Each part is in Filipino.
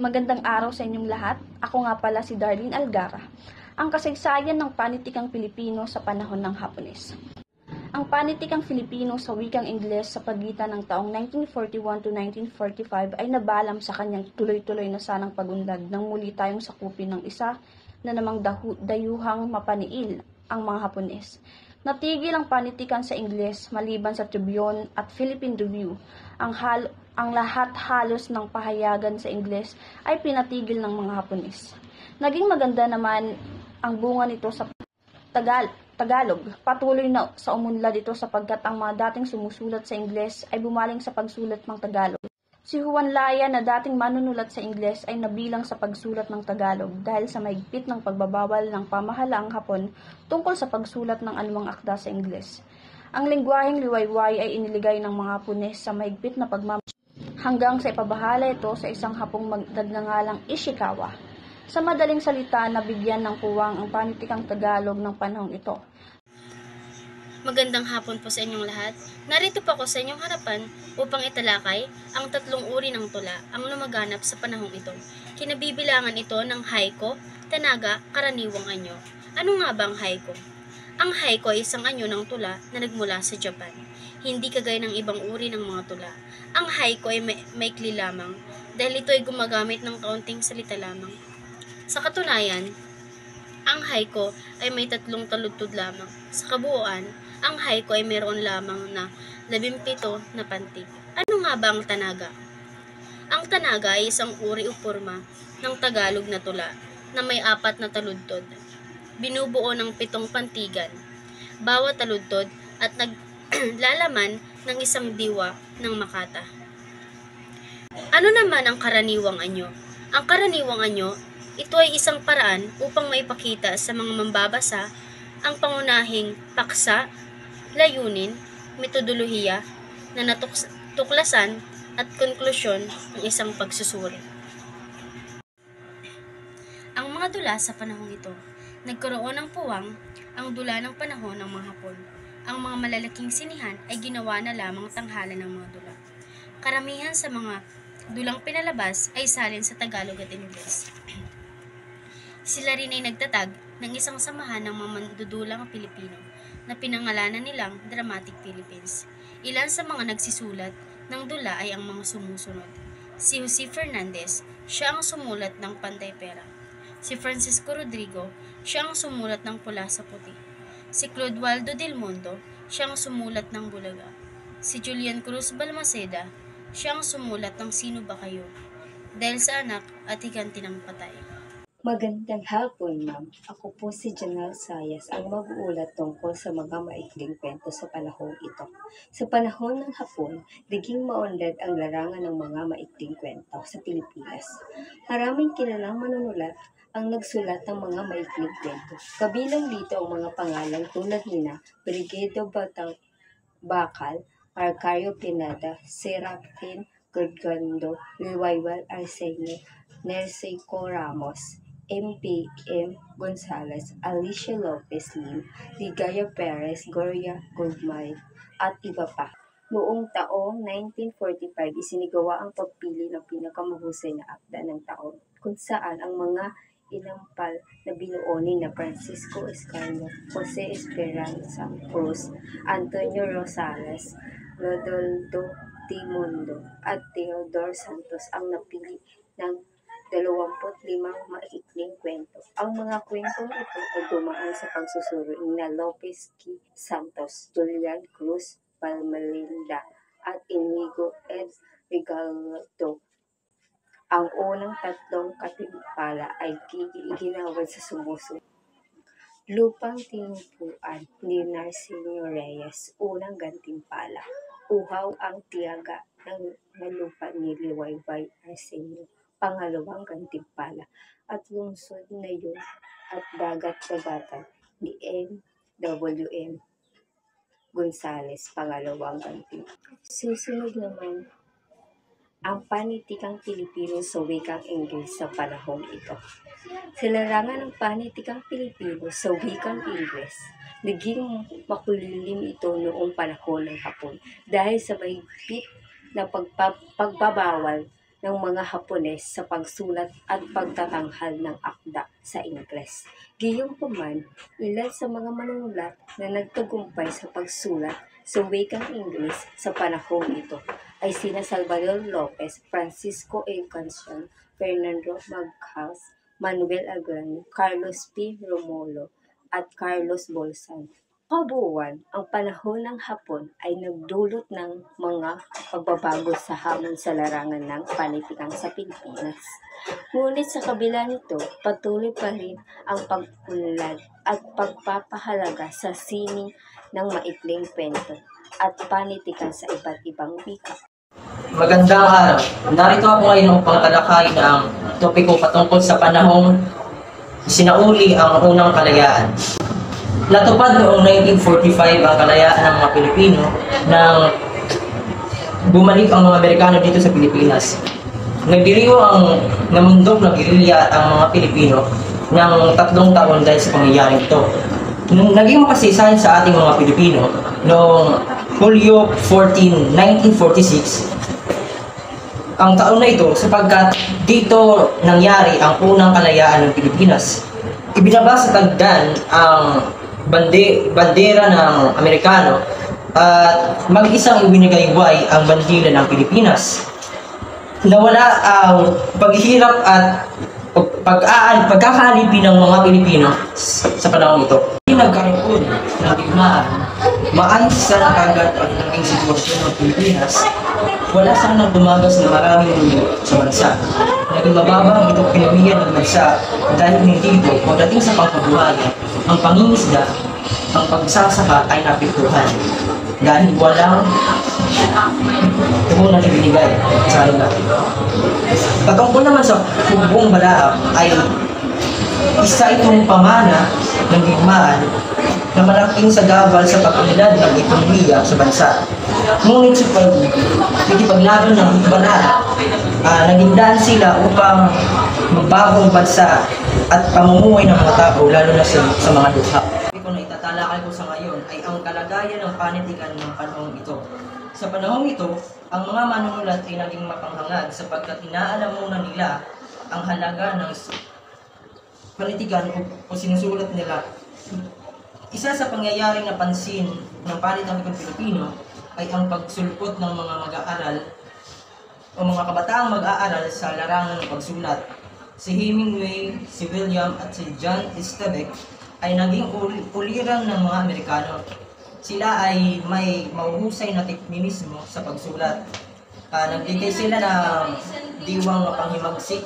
Magandang araw sa inyong lahat. Ako nga pala si Darlene Algara, ang kasaysayan ng panitikang Pilipino sa panahon ng Hapones. Ang panitikang Filipino sa wikang Ingles sa pagitan ng taong 1941 to 1945 ay nabalam sa kanyang tuloy-tuloy na sanang pagunlad nang muli tayong sakupin ng isa na namang dayuhang mapaniil ang mga Hapones. Natigil ang panitikan sa Ingles maliban sa Tribune at Philippine Review. Ang lahat halos ng pahayagan sa Ingles ay pinatigil ng mga Hapones. Naging maganda naman ang bunga nito sa Tagalog. Patuloy na sa umunlad ito sapagkat ang mga dating sumusulat sa Ingles ay bumaling sa pagsulat ng Tagalog. Si Juan Laya na dating manunulat sa Ingles ay nabilang sa pagsulat ng Tagalog dahil sa mahigpit ng pagbabawal ng pamahalaang Hapon tungkol sa pagsulat ng anumang akda sa Ingles. Ang lengguwaheng liwayway ay iniligay ng mga Hapones sa mahigpit na hanggang sa ipabahala ito sa isang Hapong nagngangalang Ishikawa. Sa madaling salita, nabigyan ng puwang ang panitikang Tagalog ng panahong ito. Magandang hapon po sa inyong lahat. Narito po ako sa inyong harapan upang italakay ang tatlong uri ng tula ang lumaganap sa panahong ito. Kinabibilangan ito ng haiku, tanaga, karaniwang anyo. Ano nga ba ang haiku? Ang haiku ay isang anyo ng tula na nagmula sa Japan. Hindi kagaya ng ibang uri ng mga tula. Ang haiku ay maikli lamang dahil ito ay gumagamit ng kaunting salita lamang. Sa katunayan, ang haiku ay may 3 taludtod lamang. Sa kabuuan, ang haiku ay mayroon lamang na 17 na pantig. Ano nga ba ang tanaga? Ang tanaga ay isang uri o porma ng Tagalog na tula na may 4 na taludtod. Binubuo ng 7 pantigan, bawat taludtod at naglalaman ng isang diwa ng makata. Ano naman ang karaniwang anyo? Ang karaniwang anyo, ito ay isang paraan upang maipakita sa mga mambabasa ang pangunahing paksa, layunin, metodolohiya na natuklasan at konklusyon ng isang pagsusuri. Ang mga dula sa panahong ito, nagkaroon ng puwang ang dula ng panahon ng mga Hapon. Ang mga malalaking sinihan ay ginawa na lamang tanghalan ng mga dula. Karamihan sa mga dulang pinalabas ay salin sa Tagalog at Ingles. Sila rin ay nagtatag ng isang samahan ng mga mandudulang Pilipino na pinangalanan nilang Dramatic Philippines. Ilan sa mga nagsisulat ng dula ay ang mga sumusunod. Si Jose Fernandez, siya ang sumulat ng Pantay Pera. Si Francisco Rodrigo, siya ang sumulat ng Pula sa Puti. Si Clodoaldo del Mundo, siya ang sumulat ng Bulaga. Si Julian Cruz Balmaceda, siya ang sumulat ng Sino Ba Kayo? Dahil sa anak at higanti ng patay. Magandang hapon, ma'am. Ako po si Janelle Sayas, ang mag-uulat tungkol sa mga maikling kwento sa panahong ito. Sa panahon ng Hapon, naging maunlad ang larangan ng mga maikling kwento sa Pilipinas. Maraming kilalang manunulat ang nagsulat ng mga maikling kwento. Kabilang dito ang mga pangalan tulad nina Brigedo Bacal, Arcario Pineda, Serafin Gorgando, Liwaywal Arsenio, Nerceco Ramos, M.P.M. Gonzales, Alicia Lopez Lim, Ligaya Perez, Gloria Gugmay, at iba pa. Noong taong 1945, isinigawa ang pagpili ng pinakamahusay na akda ng taon, kung saan ang mga inampal na binuo ni na Francisco Escarno, Jose Esperanza Cruz, Antonio Rosales, Rodolfo Timondo, at Theodore Santos ang napili ng 25 maikling kwento. Ang mga kwentong ito ay dumaan sa pagsusuri ni Lopez Q. Santos, Julian Cruz Palmalinda, at Inigo Ed Regalado. Ang unang 3 katimpala ay ginawad sa sumusunod. Lupang Tinupuan ni Narciso Reyes, unang gantimpala. Uhaw ang tiyaga ng lupa ni Liwayway Arsenio, pangalawang gantimpala, at lungsod na yun at dagat-dagatan ni M.W.M. Gonzales, pangalawang gantimpala. Susunod naman ang panitikang Pilipino sa wikang Ingles sa panahong ito. Sa larangan ng panitikang Pilipino sa wikang Ingles, naging makulilim ito noong panahon ng Hapon dahil sa mahigpit na pagbabawal ng mga Hapones sa pagsulat at pagtatanghal ng akda sa Ingles. Gayunpaman, ilan sa mga manunulat na nagtagumpay sa pagsulat sa wikang Ingles sa panahong ito ay sina Salvador Lopez, Francisco A. Concha, Fernando Magalhaes, Manuel Aglano, Carlos P. Romulo, at Carlos Bolsan. Kabuuan, ang panahon ng Hapon ay nagdulot ng mga pagbabago sa hamon sa larangan ng panitikan sa Pilipinas. Ngunit sa kabila nito, patuloy pa rin ang pag-unlad at pagpapahalaga sa sining ng maikling kwento at panitikan sa iba't ibang wika. Magandang araw. Narito ako ngayon upang talakayin ang topiko patungkol sa panahong sinauli ang unang kalayaan. Natupad noong 1945 ang kalayaan ng mga Pilipino nang bumalik ang mga Amerikano dito sa Pilipinas. Nagdiriwa ang namundok na gerilya ang mga Pilipino ng 3 taon dahil sa pangyayaring ito. Naging makasaysayan sa ating mga Pilipino noong Hulyo 14, 1946 ang taon na ito sapagkat dito nangyari ang unang kalayaan ng Pilipinas. Ibinaba sa tagdan ang bandera ng Amerikano at mag-isang ibinigayway ang bandila ng Pilipinas. Nawala ang paghihirap at pagkakalipi ng mga Pilipino sa panahon ito. Hindi nagkaroon ng digmaan, maayos sa kagad ang naging sitwasyon ng Pilipinas. Wala sanang dumagas na maraming mundo sa bansa. Naging mababa ang ekonomiya ng bansa dahil hindi ito pagdating sa pangkabuhayan, ang pangingisda, ang pagsasaka ay napiktuhan dahil walang tuhunan ibinigay sa kanila. Patungkol naman sa Hukbong Balaam ay isa itong pamana ng digmaan na malaking sagabal sa pag-unlad ng ekonomiya sa bansa. Ngunit sa pagkikipaglaban ng Balaam, naging daan sila upang magbagong bansa at pamumuhay ng mga tao, lalo na sa mga dukha. Kung na itatalakay ko sa ngayon ay ang kalagayan ng panitikan ng panahong ito. Sa panahong ito, ang mga manunulat ay naging mapanghangad sapagkat inaalam muna nila ang halaga ng panitikan o sinusulat nila. Isa sa pangyayaring napansin ng panitikan Pilipino ay ang pagsulpot ng mga mag-aaral o mga kabataang mag-aaral sa larangan ng pagsulat. Si Hemingway, si William at si John Steinbeck ay naging uliran ng mga Amerikano. Sila ay may mahuhusay na teknismo sa pagsulat. Nagbigay sila ng diwang panghimagsik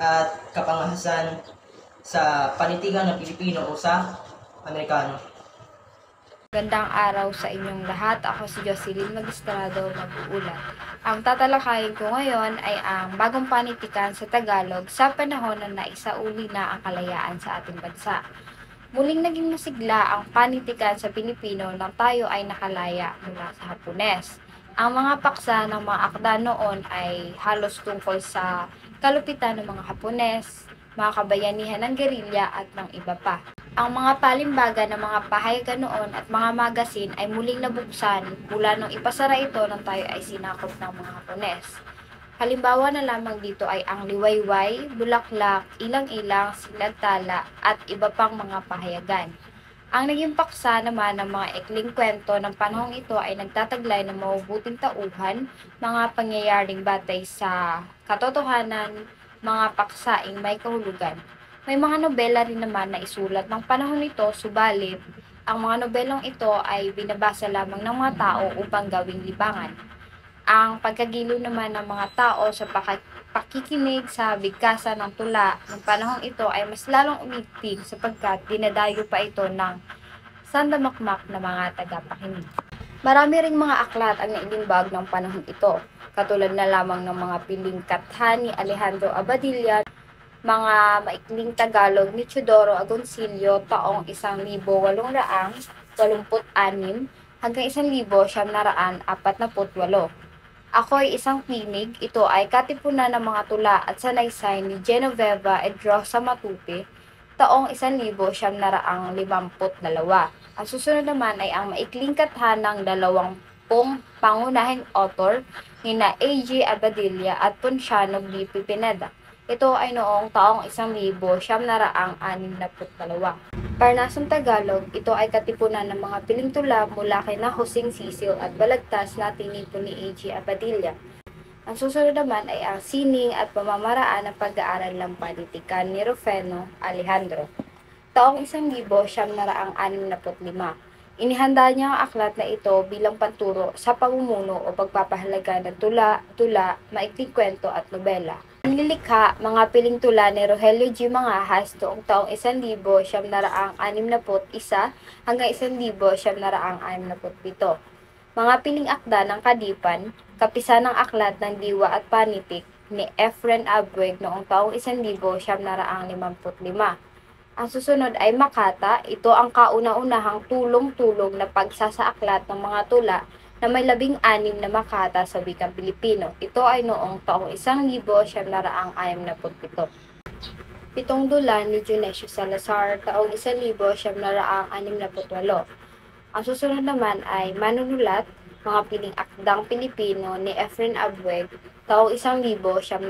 at kapangahasan sa panitikan ng Pilipino o sa Amerikano. Magandang araw sa inyong lahat. Ako si Jocelyn Magistrado, mag-uulat. Ang tatalakayin ko ngayon ay ang bagong panitikan sa Tagalog sa panahon na naisauli na ang kalayaan sa ating bansa. Muling naging masigla ang panitikan sa Pilipino nang tayo ay nakalaya mula sa Hapones. Ang mga paksa ng mga akda noon ay halos tungkol sa kalupitan ng mga Hapones, mga kabayanihan ng gerilya at ng iba pa. Ang mga palimbaga ng mga pahayagan noon at mga magasin ay muling nabuksan mula nung ipasara ito nang tayo ay sinakop ng mga Hapones. Halimbawa na lamang dito ay ang liwayway, bulaklak, ilang-ilang, sinagtala at iba pang mga pahayagan. Ang naging paksa naman ng mga ikling kwento ng panahong ito ay nagtataglay ng mabubuting tauhan, mga pangyayaring batay sa katotohanan, mga paksaing may kahulugan. May mga nobela rin naman na isulat ng panahon nito, subalit ang mga nobelong ito ay binabasa lamang ng mga tao upang gawing libangan. Ang pagkagilo naman ng mga tao sa pakikinig sa bigkasan ng tula ng panahong ito ay mas lalong umigting sapagkat dinadayo pa ito ng sandamakmak na mga tagapakinig. Marami ring mga aklat ang nailimbag ng panahon ito, katulad na lamang ng mga piling katha ni Alejandro Abadilla, mga maikling Tagalog ni Teodoro Agoncillo taong 1886 hanggang 1948. Ako ay isang pinig. Ito ay katipunan ng mga tula at salaysay ni Genoveva Edrosa Matute taong 1952. Ang susunod naman ay ang maikling katha ng 2 pong pangunahing author nina A.G. Abadilla at Ponciano B. Pineda. Ito ay noong taong 1962. Parnasong Tagalog, ito ay katipunan ng mga piling tula mula kay na Husing Sisil at Balagtas na tinipon ni A.G. Abadilla. Ang susunod naman ay ang sining at pamamaraan ng pag-aaral ng panitikan ni Rufino Alejandro. Taong 1965, inihanda niya ang aklat na ito bilang panturo sa pamumuno o pagpapahalaga ng tula, maikling kwento at nobela. Nilikha mga piling tula ni Rogelio G. Mangahas noong taong 1961 hanggang 1967. Mga piling akda ng Kadipan, kapisan ng aklat ng Diwa at Panitik ni Efren Abweg noong taong 1955. Ang susunod ay Makata. Ito ang kauna-unahang tulong-tulong na pagsasaaklat ng mga tula na may 16 na makata sa wikang Pilipino. Ito ay noong taong 1967. Pitong dula ni Dionisio Salazar, taong 1968. Ang susunod naman ay Manunulat, mga piling akdang Pilipino ni Efren Abweg, taong 1970.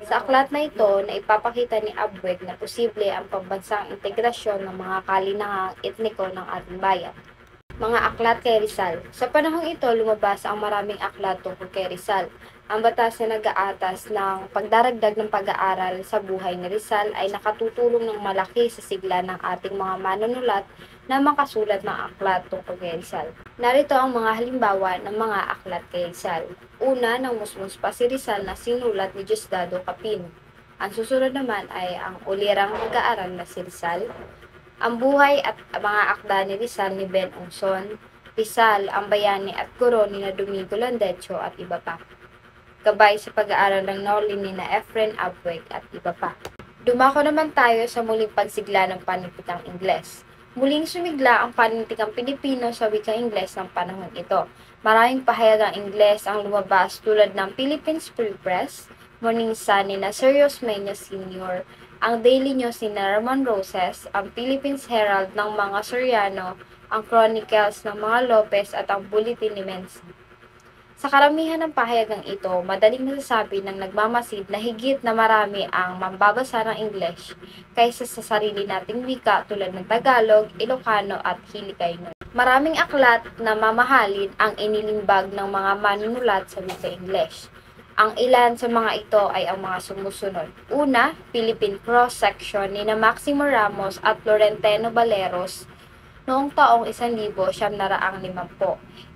Sa aklat na ito, na ipapakita ni Abweg na posible ang pambansang integrasyon ng mga kalinangang etniko ng ating bayan. Mga aklat kay Rizal. Sa panahong ito, lumabas ang maraming aklat tungkol kay Rizal. Ang batas na nag-aatas ng pagdaragdag ng pag-aaral sa buhay ni Rizal ay nakatutulong ng malaki sa sigla ng ating mga manunulat na makasulat ng aklat tungkol kay Rizal. Narito ang mga halimbawa ng mga aklat kay Rizal. Una, nang musmus pa si Rizal na sinulat ni Diosdado Capino. Ang susunod naman ay ang ulirang mag-aaral na si Rizal, ang buhay at mga akda ni Rizal ni Ben Ongson, Rizal, ang bayani at guro ni na Domingo Landecho at iba pa. Gabay sa pag-aaral ng Norlin ni na Efren Abweg at iba pa. Dumako naman tayo sa muling pagsigla ng panitikang Ingles. Muling sumigla ang panitikang Pilipino sa wikang Ingles ng panahon ito. Maraming pahayagang Ingles ang lumabas tulad ng Philippine Free Press, Morning Sun ni na Sirius Mena Sr., ang Daily News ni na Ramon Roses, ang Philippines Herald ng mga Soriano, ang Chronicles ng mga Lopez at ang Bulletin ni Mensa. Sa karamihan ng pahayagang ito, madaling nasasabi ng nagmamasid na higit na marami ang mambabasa ng English kaysa sa sarili nating wika tulad ng Tagalog, Ilocano at Hiligaynon. Maraming aklat na mamahalin ang inilimbag ng mga manunulat sa wika English. Ang ilan sa mga ito ay ang mga sumusunod. Una, Philippine Cross Section ni na Maximo Ramos at Florentino Baleros noong taong 1950.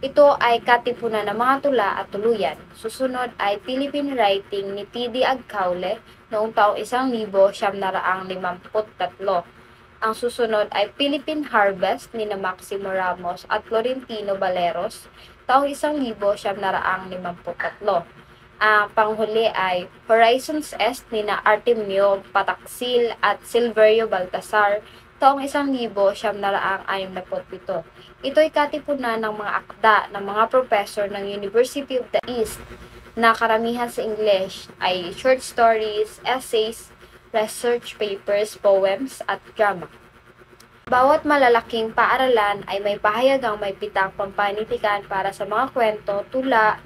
Ito ay katipunan ng mga tula at tuluyan. Susunod ay Philippine Writing ni T.D. Agcaule noong taong 1953. Ang susunod ay Philippine Harvest ni na Maximo Ramos at Florentino Baleros taong 1953. Ang panghuli ay Horizons Est ni na Artemio Pataksil at Silverio Baltasar taong 1967. Ito ay katipunan ng mga akda ng mga professor ng University of the East na karamihan sa English ay short stories, essays, research papers, poems, at drama. Bawat malalaking paaralan ay may pahayagang may pitang pampanitikan para sa mga kwento, tula,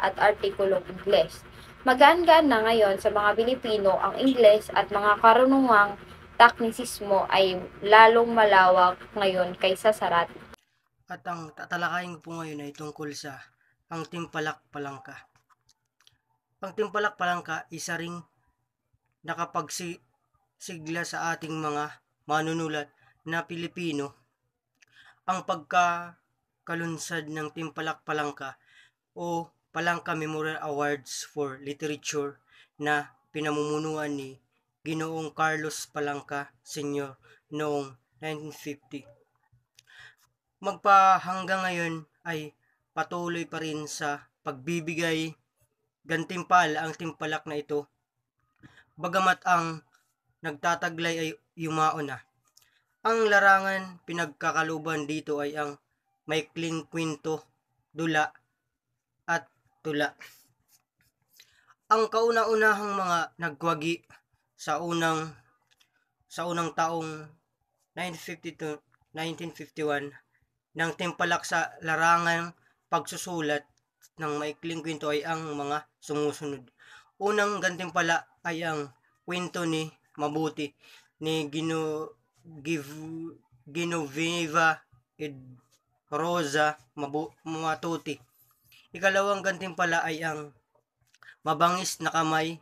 at artikulong Ingles. Magaan-gaan na ngayon sa mga Pilipino ang Ingles at mga karunungang teknisismo ay lalong malawak ngayon kaysa sa dati. At ang tatalakayin ko po ngayon ay tungkol sa ang Timpalak Palangka. Ang Timpalak Palangka isa ring nakapagsigla sa ating mga manunulat na Pilipino. Ang pagkakalunsad ng Timpalak Palangka o Palangka Memorial Awards for Literature na pinamumunuan ni Ginoong Carlos Palangka Sr. noong 1950. Hanggang ngayon ay patuloy pa rin sa pagbibigay gantimpala ang timpalak na ito. Bagamat ang nagtataglay ay yumao na. Ang larangan pinagkakaluban dito ay ang maikling kwento, dula at tula. Ang kauna-unahang mga nagwagi sa unang taong 1950 to 1951 ng timpalak sa larangan pagsusulat ng maikling kwento ay ang mga sumusunod. Unang gantimpala ay ang kwento ni Mabuti ni Genoveva ed Rosa Matuti. Ikalawang gantimpala ay ang Mabangis na Kamay,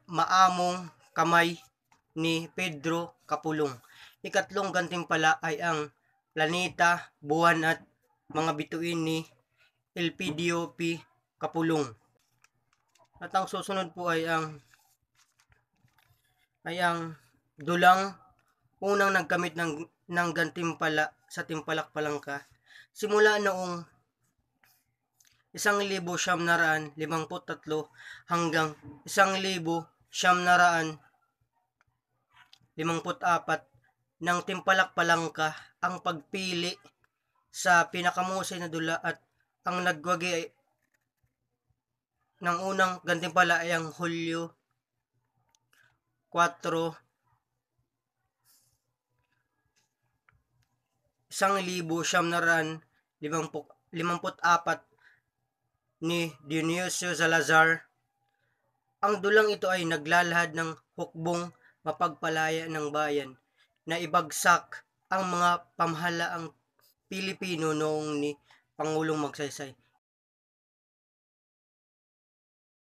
Maamong Kamay ni Pedro Kapulong. Ikatlong gantimpala ay ang Planeta, Buwan at Mga Bituin ni Elpidio P. Kapulong. At ang susunod po ay ang Dulang, unang nagkamit ng gantimpala sa Timpalak Palangka. Simula noong 1953 hanggang 1954 ng Timpalak Palangka ang pagpili sa pinakamusay na dula at ang nagwagi ng unang gantimpala ay ang Hulyo 4, 1954 ni Dionisio Salazar. Ang dulang ito ay naglalahad ng hukbong mapagpalaya ng bayan na ibagsak ang mga pamahalaang Pilipino noong ni Pangulong Magsaysay.